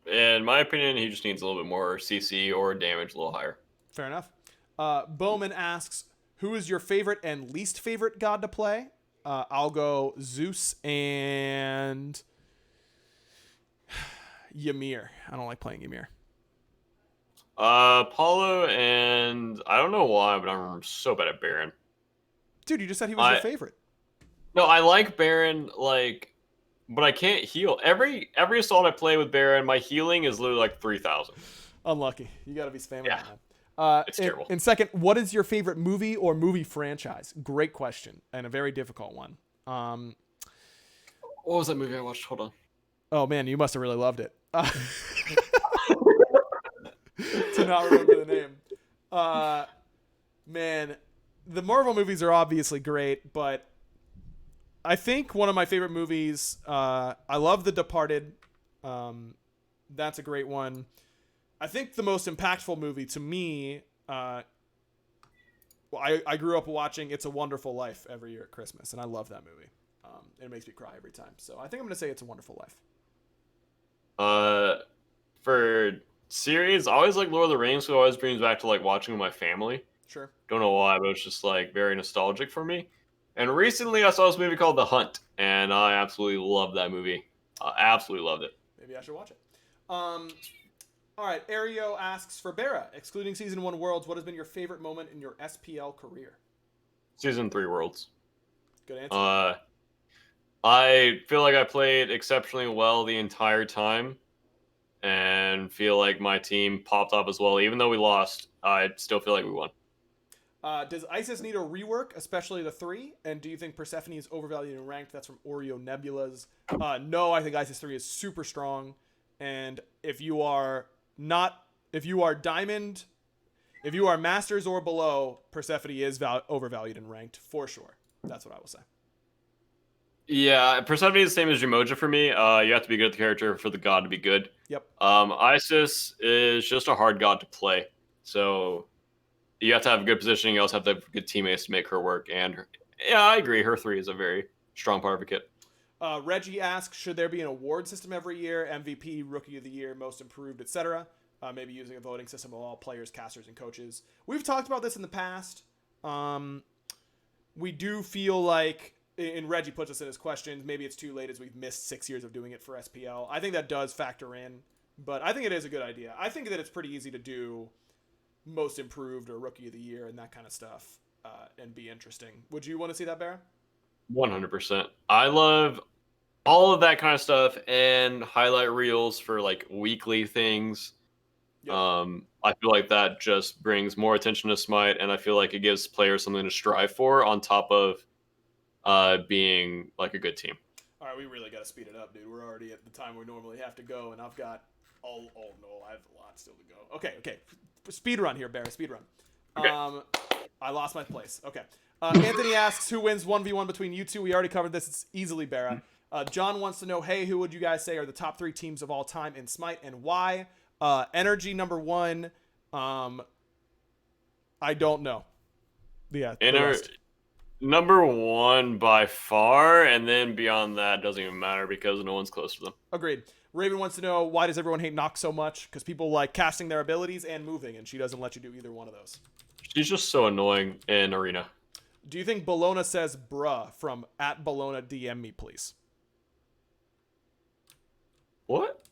In my opinion, he just needs a little bit more CC or damage a little higher. Fair enough. Bowman asks, who is your favorite and least favorite god to play? I'll go Zeus and Ymir. I don't like playing Ymir. Paulo, and I don't know why, but I'm so bad at Baron. Dude, you just said he was your favorite. No, I like Baron, but I can't heal. Every assault I play with Baron, my healing is literally like 3,000. Unlucky. You got to be spamming Yeah. that. It's terrible. And second, what is your favorite movie or movie franchise? Great question and a very difficult one. What was that movie I watched? Hold on. Oh man, you must have really loved it. To not remember the name. Man, the Marvel movies are obviously great, but I think one of my favorite movies, I love The Departed. That's a great one. I think the most impactful movie to me, I grew up watching It's a Wonderful Life every year at Christmas, and I love that movie. It makes me cry every time. So I think I'm going to say It's a Wonderful Life. For series, I always like Lord of the Rings, so it always brings back to like watching with my family. Sure. Don't know why, but it's just like very nostalgic for me. And recently I saw this movie called The Hunt, and I absolutely loved that movie. I absolutely loved it. Maybe I should watch it. All right, Ario asks, for BaRRA, excluding Season 1 Worlds, what has been your favorite moment in your SPL career? Season 3 Worlds. Good answer. I feel like I played exceptionally well the entire time, and feel like my team popped up as well. Even though we lost, I still feel like we won. Does ISIS need a rework, especially the 3? And do you think Persephone is overvalued and ranked? That's from Oreo Nebulas. No, I think ISIS 3 is super strong. And if you are Diamond, if you are Masters or below, Persephone is overvalued and ranked for sure. That's what I will say. Yeah, Persephone is the same as Umoja for me. You have to be good at the character for the god to be good. Yep. Isis is just a hard god to play. So you have to have good positioning. You also have to have good teammates to make her work. And yeah, I agree. Her 3 is a very strong part of the kit. Reggie asks, should there be an award system every year? MVP, Rookie of the Year, Most Improved, etc. Maybe using a voting system of all players, casters, and coaches. We've talked about this in the past. We do feel like, and Reggie puts us in his questions, maybe it's too late as we've missed 6 years of doing it for SPL. I think that does factor in, but I think it is a good idea. I think that it's pretty easy to do Most Improved or Rookie of the Year and that kind of stuff and be interesting. Would you want to see that, BaRRA? 100%. I love all of that kind of stuff and highlight reels for like weekly things. Yep. I feel like that just brings more attention to Smite, and I feel like it gives players something to strive for on top of being like a good team. All right, we really got to speed it up, dude. We're already at the time we normally have to go, and I've got I have a lot still to go. Okay. Speed run here, BaRRA. Speed run. Okay. I lost my place. Okay. Anthony asks, who wins 1v1 between you two? We already covered this. It's easily BaRRA. John wants to know, hey, who would you guys say are the top 3 teams of all time in Smite and why? Energy number 1. I don't know. Yeah. Number 1 by far, and then beyond that doesn't even matter because no one's close to them. Agreed. Raven wants to know, why does everyone hate Nox so much? Because people like casting their abilities and moving, and she doesn't let you do either one of those. She's just so annoying in Arena. Do you think Bologna says bruh from @Bologna DM me, please? What?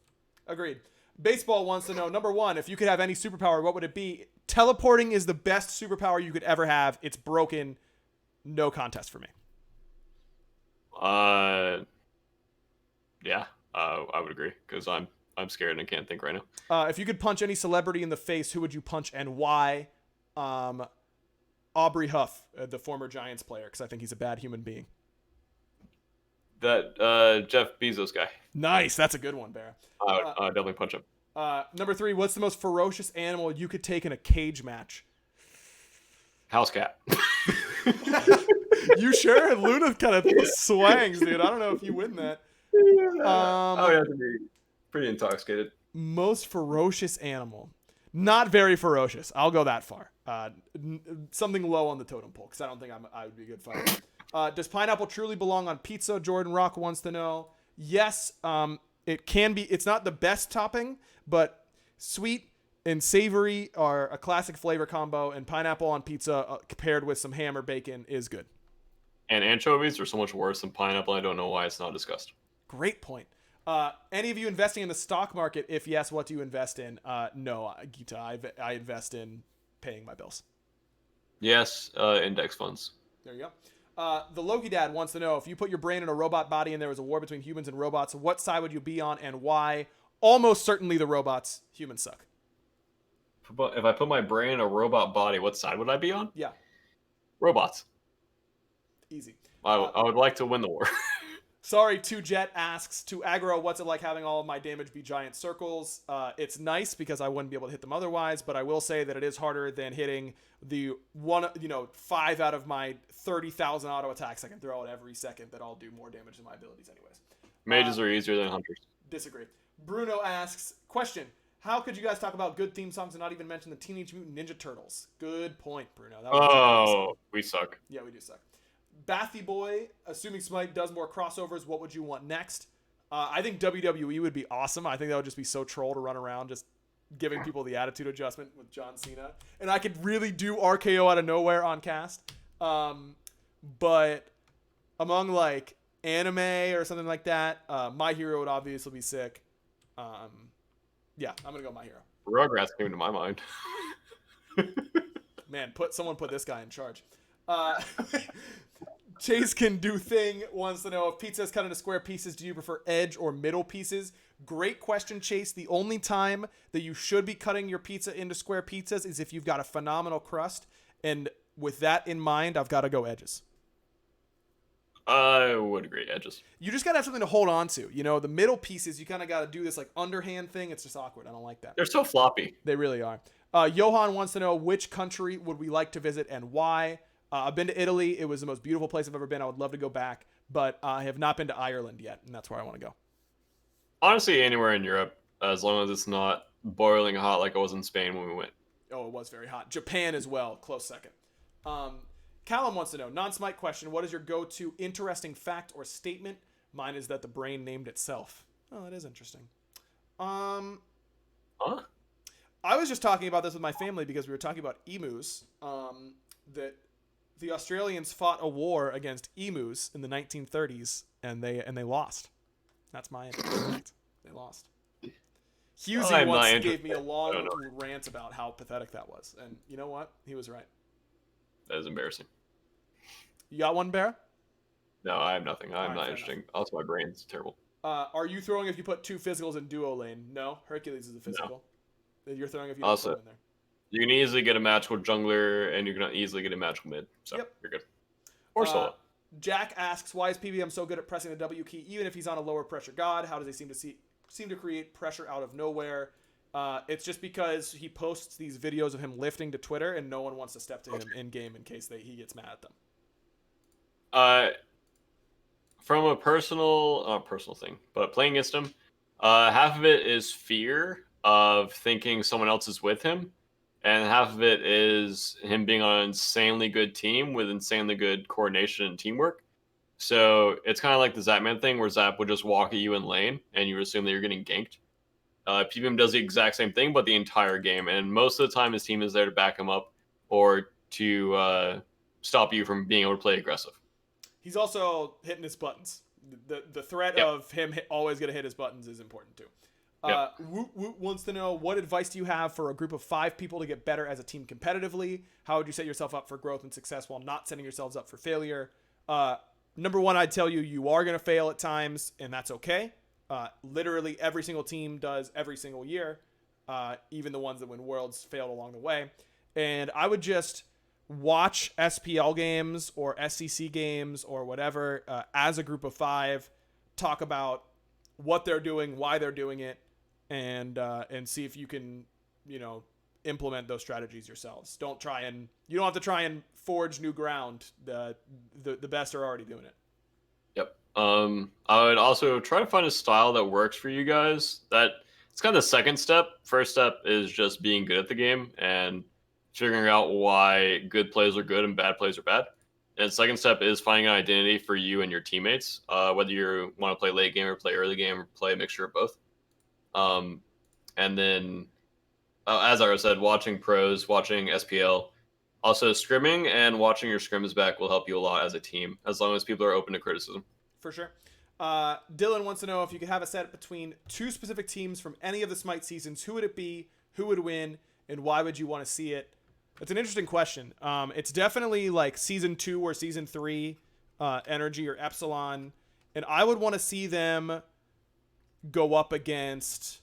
Agreed. Baseball wants to know, number 1, if you could have any superpower, what would it be? Teleporting is the best superpower you could ever have. It's broken. No contest for me. Yeah, I would agree because I'm scared and can't think right now. If you could punch any celebrity in the face, who would you punch and why? Aubrey Huff, the former Giants player, because I think he's a bad human being. That Jeff Bezos guy. Nice, that's a good one, BaRRA. I would definitely punch him. Number 3, what's the most ferocious animal you could take in a cage match? House cat. You sure? Luna kind of swangs, dude. I don't know if you win that. I would have to be pretty intoxicated. Most ferocious animal. Not very ferocious. I'll go that far. Something low on the totem pole, because I don't think I would be a good fighter. Does pineapple truly belong on pizza? Jordan Rock wants to know. Yes, it can be. It's not the best topping, but sweet and savory are a classic flavor combo, and pineapple on pizza paired with some ham or bacon is good. And anchovies are so much worse than pineapple. I don't know why it's not discussed. Great point. Any of you investing in the stock market? If yes, what do you invest in? No, Gita, I invest in paying my bills. Yes, index funds. There you go. The Loki Dad wants to know, if you put your brain in a robot body and there was a war between humans and robots, what side would you be on and why? Almost certainly the robots. Humans suck. If I put my brain in a robot body, what side would I be on? Yeah. Robots. Easy. I would like to win the war. Sorry, 2Jet asks, to Aggro, what's it like having all of my damage be giant circles? It's nice because I wouldn't be able to hit them otherwise, but I will say that it is harder than hitting the 5 out of my 30,000 auto attacks I can throw out every second that all do more damage than my abilities anyways. Mages are easier than hunters. Disagree. Bruno asks, question, how could you guys talk about good theme songs and not even mention the Teenage Mutant Ninja Turtles? Good point, Bruno. That was we suck. Yeah, we do suck. Bathy Boy, assuming Smite does more crossovers, what would you want next? I think WWE would be awesome. I think that would just be so troll to run around just giving people the attitude adjustment with John Cena. And I could really do RKO out of nowhere on cast. But among like anime or something like that, My Hero would obviously be sick. Yeah, I'm going to go My Hero. Rugrats came to my mind. Man, someone put this guy in charge. Chase Can Do Thing wants to know, if pizza is cut into square pieces, do you prefer edge or middle pieces? Great question, Chase. The only time that you should be cutting your pizza into square pizzas is if you've got a phenomenal crust. And with that in mind, I've got to go edges. I would agree, edges. You just got to have something to hold on to. The middle pieces, you kind of got to do this like underhand thing. It's just awkward. I don't like that. They're so floppy. They really are. Johan wants to know, which country would we like to visit and why? I've been to Italy. It was the most beautiful place I've ever been. I would love to go back, but I have not been to Ireland yet, and that's where I want to go. Honestly, anywhere in Europe, as long as it's not boiling hot like it was in Spain when we went. Oh, it was very hot. Japan as well, close second. Callum wants to know, non-Smite question, what is your go-to interesting fact or statement? Mine is that the brain named itself. Oh, that is interesting. Huh? I was just talking about this with my family because we were talking about emus. That the Australians fought a war against emus in the 1930s, and they lost. That's my fact. They lost. Husey once gave me a long rant about how pathetic that was, and you know what? He was right. That is embarrassing. You got one, Bear? No, I have nothing. I'm not interesting. Enough. Also, my brain's terrible. Are you throwing if you put 2 physicals in duo lane? No, Hercules is a physical. No. You're throwing if you also, put in there. You can easily get a match with jungler, and you can easily get a match with mid. So You're good. Or solo. Jack asks, why is PBM so good at pressing the W key even if he's on a lower pressure god? How does he seem to create pressure out of nowhere? It's just because he posts these videos of him lifting to Twitter, and no one wants to step to him in game in case he gets mad at them. From a personal thing, but playing against him, half of it is fear of thinking someone else is with him, and half of it is him being on an insanely good team with insanely good coordination and teamwork. So it's kind of like the Zapman thing, where Zap would just walk at you in lane, and you assume that you're getting ganked. PBM does the exact same thing, but the entire game. And most of the time, his team is there to back him up or to stop you from being able to play aggressive. He's also hitting his buttons. The threat of him always going to hit his buttons is important, too. Woot Woot wants to know, what advice do you have for a group of 5 people to get better as a team competitively? How would you set yourself up for growth and success while not setting yourselves up for failure? Number one, I'd tell you are going to fail at times, and that's okay. Literally every single team does every single year. Even the ones that win Worlds failed along the way. And I would just watch SPL games or SCC games or whatever as a group of 5, talk about what they're doing, why they're doing it, and see if you can, implement those strategies yourselves. You don't have to try and forge new ground. The best are already doing it. Yep. I would also try to find a style that works for you guys. It's kind of the second step. First step is just being good at the game and figuring out why good plays are good and bad plays are bad. And second step is finding an identity for you and your teammates, whether you want to play late game or play early game or play a mixture of both. And then as I said, watching pros, watching SPL, also scrimming and watching your scrims back will help you a lot as a team, as long as people are open to criticism. For sure. Dylan wants to know if you could have a set between two specific teams from any of the Smite seasons, who would it be, who would win, and why would you want to see it? It's an interesting question. It's definitely like season 2 or season 3 Energy or Epsilon, and I would want to see them go up against,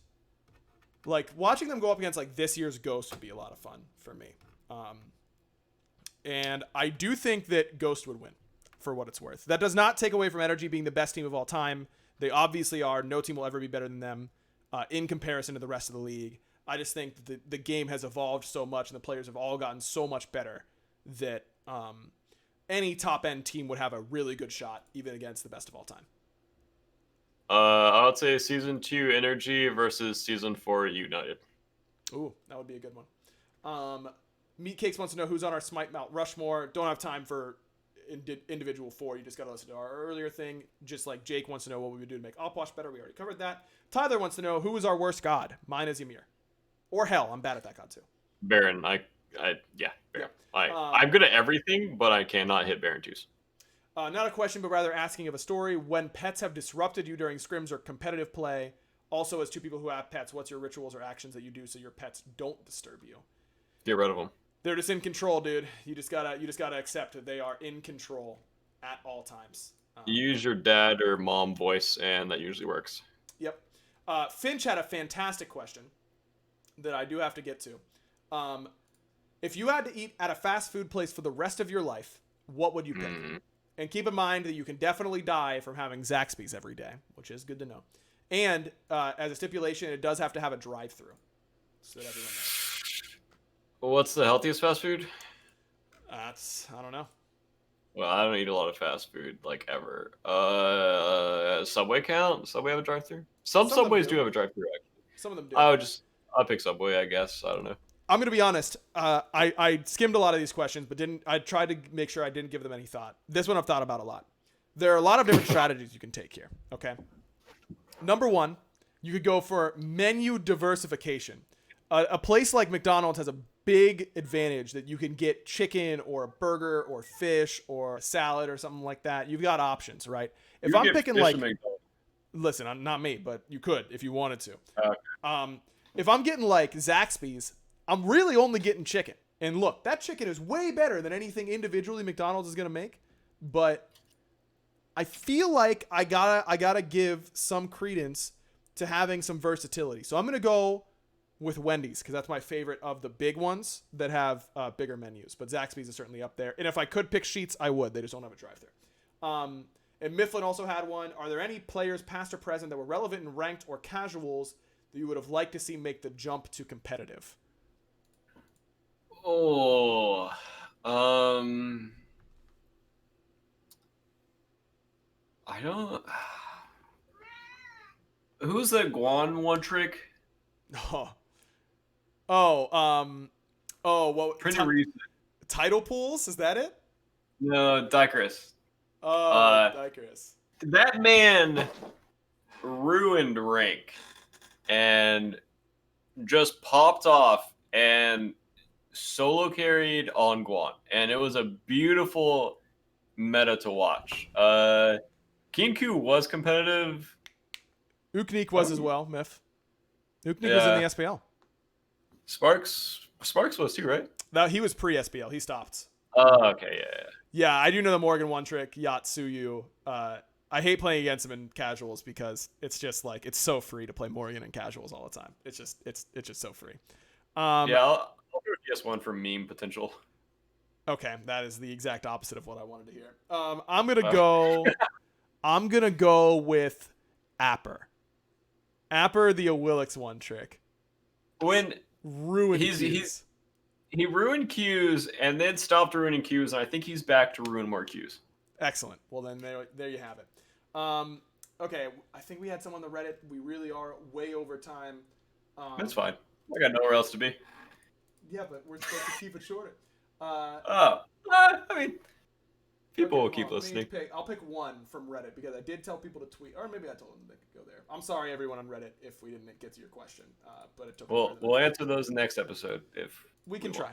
like, watching them go up against like this year's Ghost would be a lot of fun for me. And I do think that Ghost would win, for what it's worth. That does not take away from Energy being the best team of all time. They obviously are. No team will ever be better than them in comparison to the rest of the league. I just think that the game has evolved so much and the players have all gotten so much better that any top-end team would have a really good shot, even against the best of all time. I would say season 2 Energy versus season 4 United. Ooh, that would be a good one. Meatcakes wants to know who's on our Smite Mount Rushmore. Don't have time for individual 4. You just got to listen to our earlier thing. Just like Jake wants to know what we would do to make Opwash better. We already covered that. Tyler wants to know who is our worst god. Mine is Ymir. Or Hell. I'm bad at that god too. Baron. Baron. Yeah. I'm good at everything, but I cannot hit Baron 2s. Not a question, but rather asking of a story. When pets have disrupted you during scrims or competitive play, also as two people who have pets, what's your rituals or actions that you do so your pets don't disturb you? Get rid of them. They're just in control, dude. You just gotta accept that they are in control at all times. Use your dad or mom voice, and that usually works. Yep. Finch had a fantastic question that I do have to get to. If you had to eat at a fast food place for the rest of your life, what would you pick? And keep in mind that you can definitely die from having Zaxby's every day, which is good to know. And as a stipulation, it does have to have a drive-through, so that everyone knows. What's the healthiest fast food? I don't know. Well, I don't eat a lot of fast food, like, ever. Subway count? Subway have a drive-thru? Some Subways do have a drive-thru, actually. Some of them do. I'll pick Subway, I guess. I don't know. I'm going to be honest. I skimmed a lot of these questions, but I tried to make sure I didn't give them any thought. This one I've thought about a lot. There are a lot of different strategies you can take here, okay? Number 1, you could go for menu diversification. A place like McDonald's has a big advantage that you can get chicken or a burger or fish or a salad or something like that. You've got options, right? If I'm picking like, listen, not me, but you could if you wanted to. Okay. If I'm getting like Zaxby's, I'm really only getting chicken. And look, that chicken is way better than anything individually McDonald's is gonna make. But I feel like I gotta give some credence to having some versatility. So I'm gonna go with Wendy's, because that's my favorite of the big ones that have bigger menus. But Zaxby's is certainly up there. And if I could pick Sheetz, I would. They just don't have a drive-thru. And Mifflin also had one. Are there any players, past or present, that were relevant in ranked or casuals that you would have liked to see make the jump to competitive? Oh, I don't... Who's that Guan one trick? What? Pretty recent. Title pools? Is that it? No, Dicarus. Dicarus. That man ruined rank and just popped off and solo carried on Guan, and it was a beautiful meta to watch. Kinku was competitive. Ukneek was as well, Myth. Ukneek was in the SPL. Sparks was too, right? No, he was pre-SPL. He stopped. Oh, okay, yeah. Yeah, I do know the Morgan one trick, Yatsuyu. I hate playing against him in casuals because it's just like it's so free to play Morgan in casuals all the time. It's just so free. I'll do a PS1 for meme potential. Okay, that is the exact opposite of what I wanted to hear. I'm gonna go with Apper. Apper, the Awilix one trick. When ruined Qs. He ruined Qs and then stopped ruining Qs, and I think he's back to ruin more Qs. Excellent. Well, then there you have it. Okay, I think we had some on the Reddit. We really are way over time. That's fine. I got nowhere else to be. Yeah, but we're supposed to keep it shorter. I mean, if People will keep listening. I'll pick one from Reddit because I did tell people to tweet, or maybe I told them they could go there. I'm sorry, everyone on Reddit, if we didn't get to your question, but it took. We'll answer those next episode if we can try.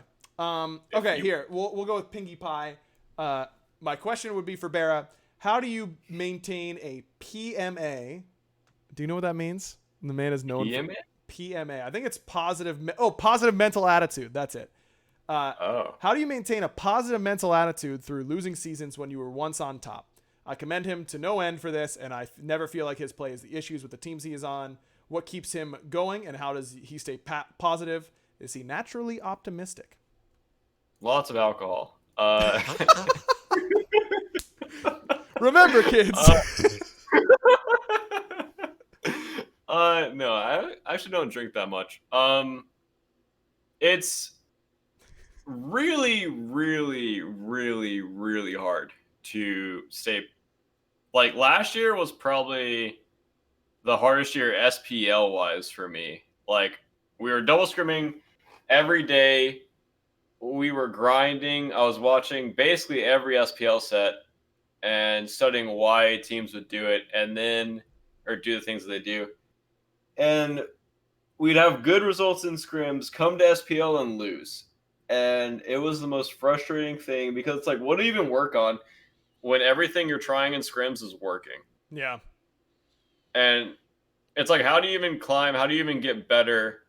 Okay, here we'll go with Pinkie Pie. My question would be for BaRRa. How do you maintain a PMA? Do you know what that means? The man is known for PMA. I think it's positive mental attitude. That's it. How do you maintain a positive mental attitude through losing seasons when you were once on top? I commend him to no end for this, and I never feel like his play is the issues with the teams he is on. What keeps him going, and how does he stay positive? Is he naturally optimistic? Lots of alcohol. Remember, kids. No, I actually don't drink that much. It's really, really, really, really hard to stay. Like last year was probably the hardest year SPL wise for me. Like we were double scrimming every day. We were grinding. I was watching basically every SPL set and studying why teams would do it or do the things that they do. And we'd have good results in scrims, come to SPL and lose. And it was the most frustrating thing because it's like, what do you even work on when everything you're trying in scrims is working? Yeah. And it's like, how do you even climb? How do you even get better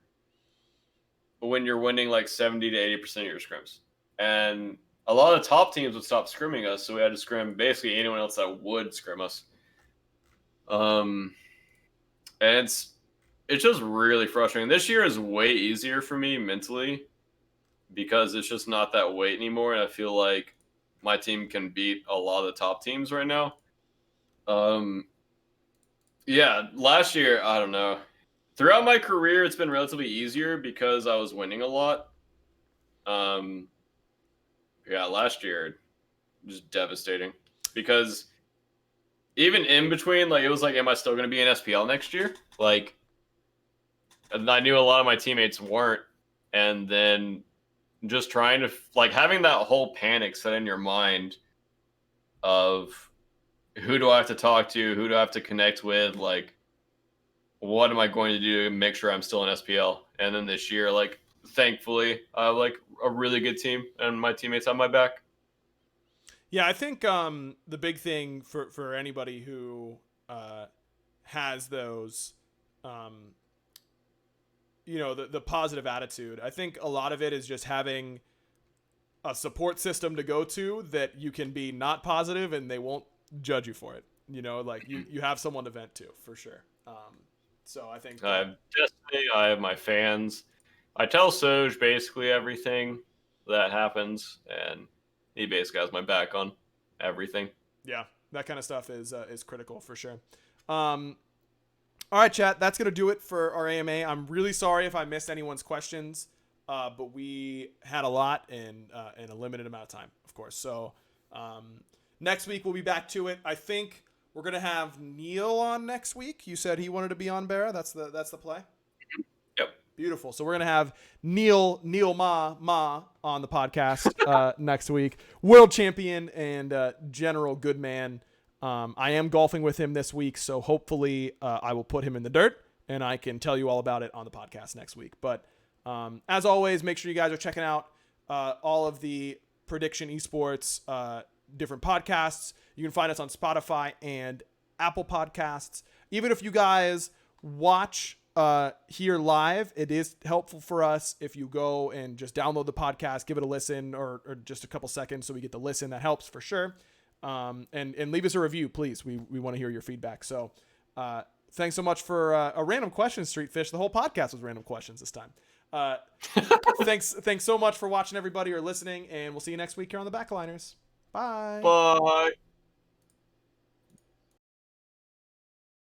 when you're winning like 70 to 80% of your scrims? And a lot of top teams would stop scrimming us, so we had to scrim basically anyone else that would scrim us. And it's just really frustrating. This year is way easier for me mentally because it's just not that weight anymore, and I feel like my team can beat a lot of the top teams right now. Yeah, last year, I don't know. Throughout my career, it's been relatively easier because I was winning a lot. Yeah, last year, just devastating. Because even in between, like, it was like, am I still going to be in SPL next year? Like, and I knew a lot of my teammates weren't. And then just trying to, like, having that whole panic set in your mind of who do I have to talk to? Who do I have to connect with? Like, what am I going to do to make sure I'm still in SPL? And then this year, like, thankfully, I have, like, a really good team and my teammates have my back. Yeah, I think the big thing for anybody who has those, the positive attitude, I think a lot of it is just having a support system to go to that you can be not positive and they won't judge you for it. Like you have someone to vent to for sure. So I think I have Destiny, I have my fans. I tell Soj basically everything that happens, and he basically has my back on everything. Yeah, that kind of stuff is critical for sure. All right, chat. That's gonna do it for our AMA. I'm really sorry if I missed anyone's questions, but we had a lot in a limited amount of time, of course. So next week we'll be back to it. I think we're gonna have Neil on next week. You said he wanted to be on, BaRRa. That's the play. Yep. Beautiful. So we're gonna have Neil Ma on the podcast next week. World champion and general good man. I am golfing with him this week, so hopefully I will put him in the dirt and I can tell you all about it on the podcast next week. But as always, make sure you guys are checking out all of the Prediction Esports different podcasts. You can find us on Spotify and Apple Podcasts. Even if you guys watch here live, it is helpful for us if you go and just download the podcast, give it a listen, or just a couple seconds so we get to listen. That helps for sure. And leave us a review, please. We want to hear your feedback. So thanks so much for a random question, Street Fish. The whole podcast was random questions this time. Thanks so much for watching, everybody, or listening, and we'll see you next week here on the Backliners. Bye. Bye.